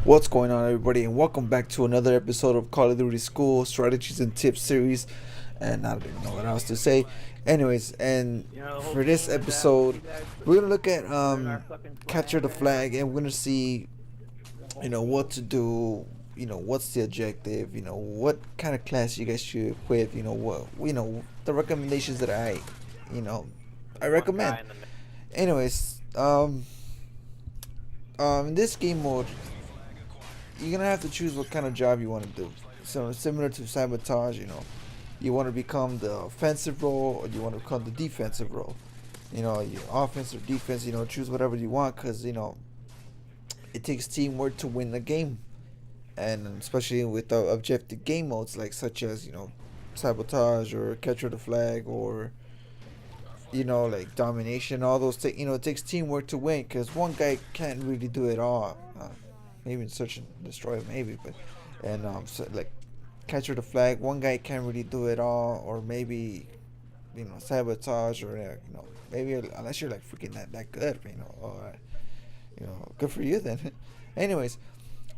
What's going on, everybody, and welcome back to another episode of Call of Duty School Strategies and Tips series. And I don't even know what else to say. Anyways, and for this episode, we're gonna look at capture the flag, and we're gonna see, what to do. What's the objective. What kind of class you guys should equip. The recommendations that you know, I recommend. Anyways, in this game mode, you're gonna have to choose what kind of job you want to do. So similar to sabotage, you want to become the offensive role or you want to become the defensive role. Your offense or defense. Choose whatever you want because it takes teamwork to win the game, and especially with the objective game modes like such as sabotage or capture the flag or like domination. All those it takes teamwork to win because one guy can't really do it all. Maybe in search and destroy, maybe, but and so, like capture the flag, one guy can't really do it all, or maybe sabotage, or maybe unless you're like freaking that good, or good for you then. Anyways,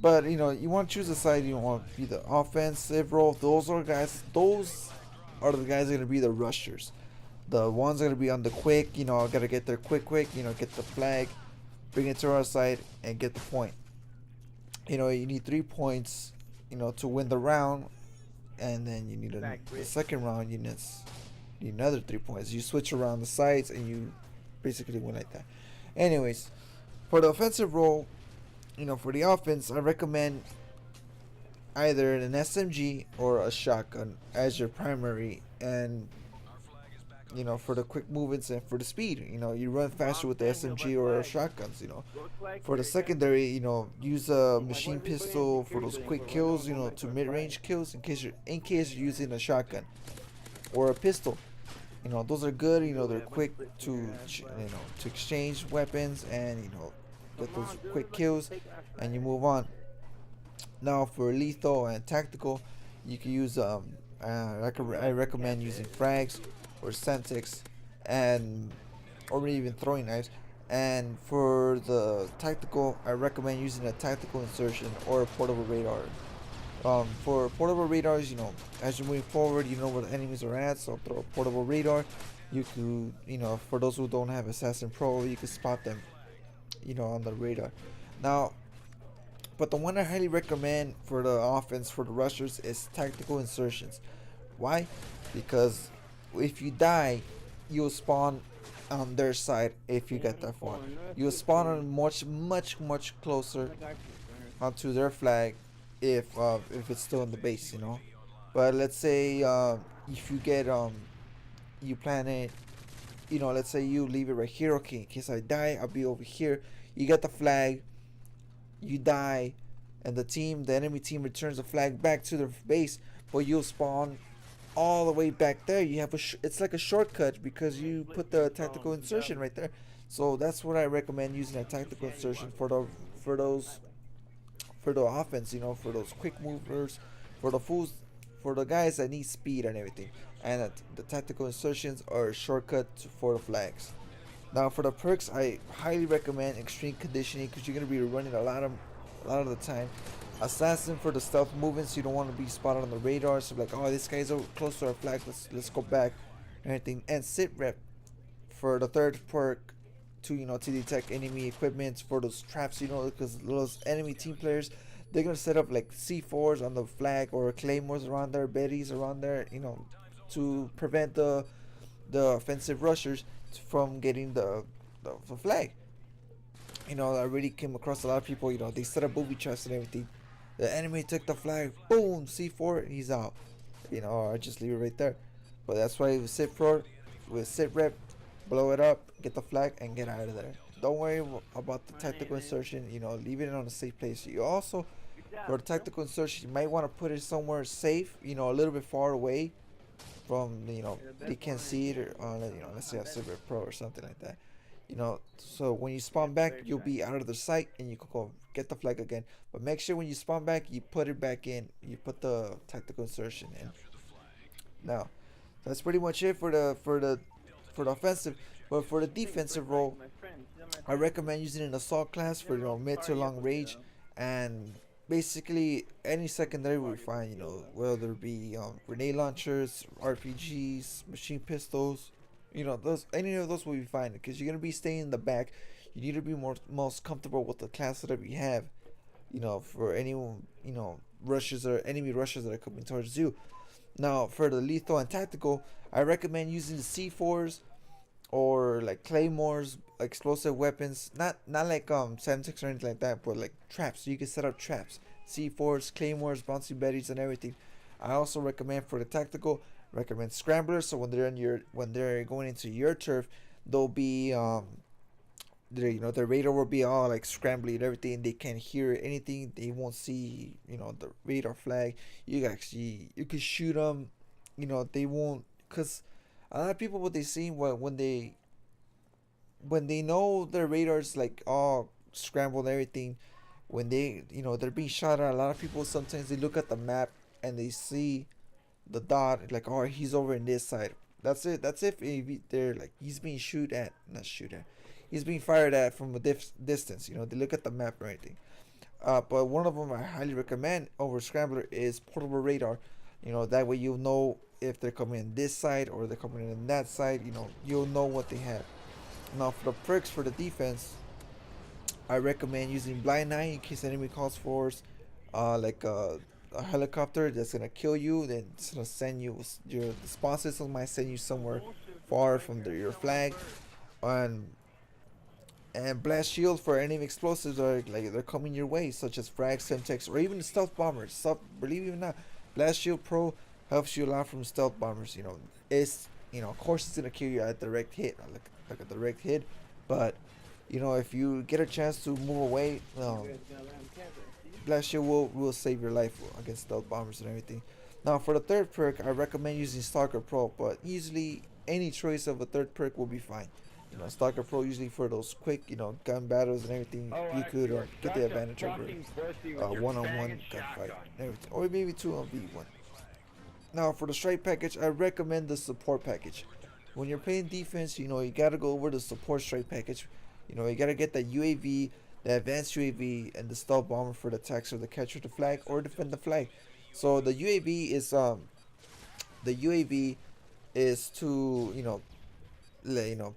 but you want to choose a side. You want to be the offensive role. Those are the guys that are gonna be the rushers. The ones that are gonna be on the quick. Gotta get there quick. Get the flag, bring it to our side, and get the point. You need 3 points, to win the round, and then you need the second round. You need another 3 points. You switch around the sides, and you basically win like that. Anyways, for the offensive role, for the offense, I recommend either an SMG or a shotgun as your primary, and for the quick movements and for the speed, you run faster with the SMG or shotguns. For the secondary, use a machine pistol for those quick kills, to mid-range kills in case you're using a shotgun or a pistol. Those are good. They're quick to exchange weapons and get those quick kills, and you move on. Now for lethal and tactical, you can use I recommend using frags or Centix, and or even throwing knives. And for the tactical, I recommend using a tactical insertion or a portable radar. For portable radars, as you're moving forward, you know where the enemies are at, so throw a portable radar. You could, for those who don't have Assassin Pro, you can spot them, on the radar. Now, but the one I highly recommend for the offense, for the rushers, is tactical insertions. Why? Because if you die, you'll spawn on their side if you get that far. You'll spawn on much closer onto their flag if it's still in the base. But let's say if you get you plan it, let's say you leave it right here. Okay, in case I die, I'll be over here. You get the flag, you die, and the enemy team returns the flag back to their base, but you'll spawn all the way back there. You have it's like a shortcut because you put the tactical insertion right there. So that's what I recommend, using a tactical insertion for those for the offense. For those quick movers, for the fools, for the guys that need speed and everything. And the tactical insertions are a shortcut for the flags. Now for the perks, I highly recommend extreme conditioning because you're gonna be running a lot of the time. Assassin for the stealth movements. You don't want to be spotted on the radar. So like, oh, this guy's close to our flag. Let's go back. And everything. And sit rep for the third perk to detect enemy equipment for those traps. Because those enemy team players, they're gonna set up like C4s on the flag or claymores around there, Bettys around there. To prevent the offensive rushers from getting the flag. I really came across a lot of people. They set up booby traps and everything. The enemy took the flag. Boom, C4, he's out. I just leave it right there. But that's why with sit rep, blow it up, get the flag, and get out of there. Don't worry about the tactical insertion. Leave it on a safe place. You also, for the tactical insertion, you might want to put it somewhere safe. A little bit far away from they can't see it, or let's say a Silver Pro or something like that. So when you spawn back, you'll be out of the sight, and you can go get the flag again. But make sure when you spawn back, you put it back in. You put the tactical insertion in. Now, that's pretty much it for the offensive. But for the defensive role, I recommend using an assault class for mid to long range, and basically any secondary we find, you know, whether it be grenade launchers, RPGs, machine pistols, you know, those any of those will be fine because you're gonna be staying in the back. You need to be most comfortable with the class that we have, you know, for anyone, you know, rushes or enemy rushes that are coming towards you. Now for the lethal and tactical, I recommend using the C4s or like claymores, explosive weapons. Not like 76 or anything like that, but like traps. So you can set up traps, C4s, claymores, bouncy betties, and everything. I also recommend for the tactical, recommend scramblers. So when they're going into your turf, they'll be their, you know, their radar will be all like scrambly and everything. They can't hear anything. They won't see, you know, the radar flag. You can shoot them. You know, they won't, cause a lot of people what they see when they know their radars like all scrambled and everything, when they, you know, they're being shot at, a lot of people sometimes they look at the map and they see the dot like, oh, he's over in this side. That's it. That's if they're like he's being shoot at, not shoot at, he's being fired at from a distance. You know, they look at the map or anything. But one of them I highly recommend over Scrambler is portable radar. You know, that way you'll know if they're coming in this side or they're coming in that side. You know, you'll know what they have. Now for the perks for the defense, I recommend using Blind Eye in case enemy calls for like a helicopter that's gonna kill you. Then it's gonna send you your the spawn system might send you somewhere far from your flag, and blast shield for enemy explosives are like they're coming your way, such as frag, semtex, or even stealth bombers. Believe it or not, blast shield pro helps you a lot from stealth bombers. You know, it's, you know, of course it's gonna kill you at direct hit, like a direct hit, but you know, if you get a chance to move away, blast shield will save your life against stealth bombers and everything. Now for the third perk, I recommend using Stalker Pro, but usually any choice of a third perk will be fine. You know, Stalker Pro usually for those quick, you know, gun battles and everything, you could get the advantage over one-on-one gunfight and everything, or maybe 2-on-1. Now for the strike package, I recommend the support package. When you're playing defense, you know, you gotta go over the support strike package. You know, you gotta get the UAV, the advanced UAV, and the stealth bomber for the attacks or the capture the flag or defend the flag. So the UAV is to, you know,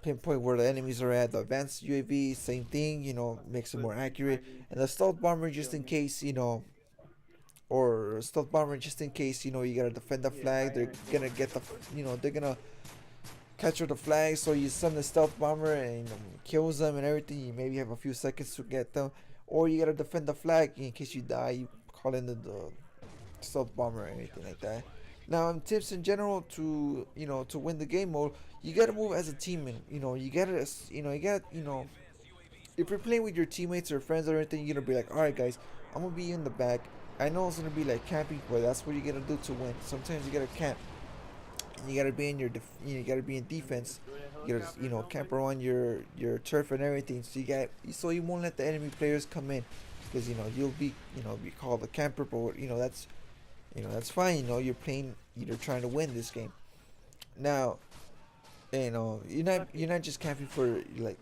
pinpoint where the enemies are at. The advanced UAV, same thing, you know, makes it more accurate. And the stealth bomber, just in case, you know, or stealth bomber, just in case, you know, you gotta defend the flag. They're gonna get the, you know, they're gonna capture the flag. So you send the stealth bomber and, you know, kills them and everything. You maybe have a few seconds to get them, or you gotta defend the flag in case you die. You call in the stealth bomber or anything like that. Now, tips in general to, you know, to win the game mode, you gotta move as a team, and you know, you know, if you're playing with your teammates or friends or anything, you're gonna be like, all right, guys, I'm gonna be in the back. I know it's gonna be like camping, but that's what you gotta do to win. Sometimes you gotta camp, and you gotta be in you gotta be in defense. You gotta, you know, camp around your turf and everything. So you won't let the enemy players come in, because you know you'll be, you know, be called a camper, but you know that's, you know, that's fine. You know, you're trying to win this game. Now, you know, you're not just camping for like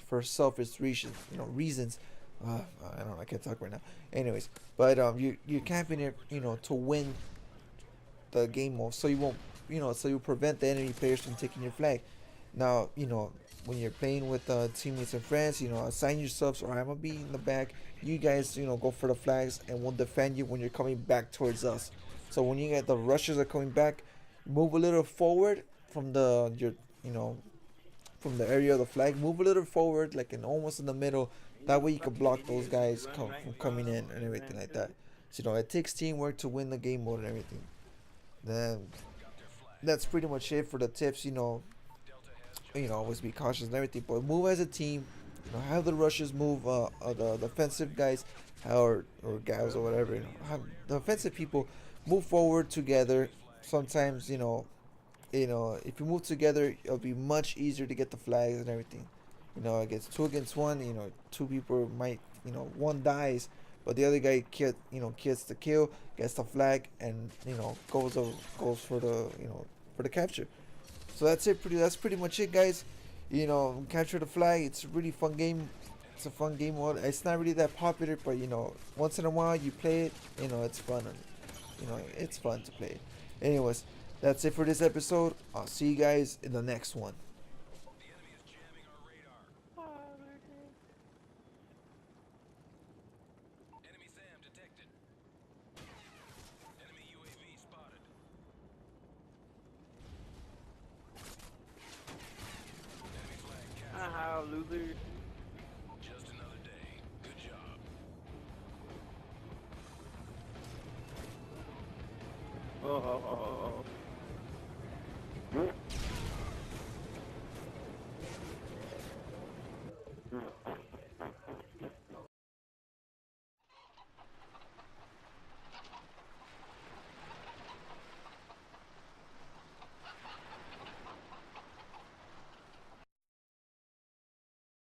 for selfish reasons. You know, reasons. I don't know. I can't talk right now. Anyways, but you're camping it, you know, to win the game mode, so you won't, you know, so you prevent the enemy players from taking your flag. Now, you know, when you're playing with teammates and friends, you know, assign yourselves. Or I'm gonna be in the back. You guys, you know, go for the flags, and we'll defend you when you're coming back towards us. So when you get the rushers are coming back, move a little forward from you know, from the area of the flag. Move a little forward, like in almost in the middle. That way you can block those guys from coming in and everything like that. So you know, it takes teamwork to win the game mode and everything. Then that's pretty much it for the tips. You know, always be cautious and everything, but move as a team. You know, have the rushers move, the defensive guys, or gals or whatever. You know, have the offensive people move forward together. Sometimes, you know, if you move together, it'll be much easier to get the flags and everything. You know, against two against one, you know, two people might, you know, one dies, but the other guy gets the kill, gets the flag, and you know, goes for the, you know, for the capture. So that's it. That's pretty much it, guys. You know, capture the flag. It's a really fun game. It's a fun game mode. It's not really that popular, but you know, once in a while you play it. You know, it's fun. And, you know, it's fun to play. Anyways, that's it for this episode. I'll see you guys in the next one. Haha, loser. Oh, oh, oh.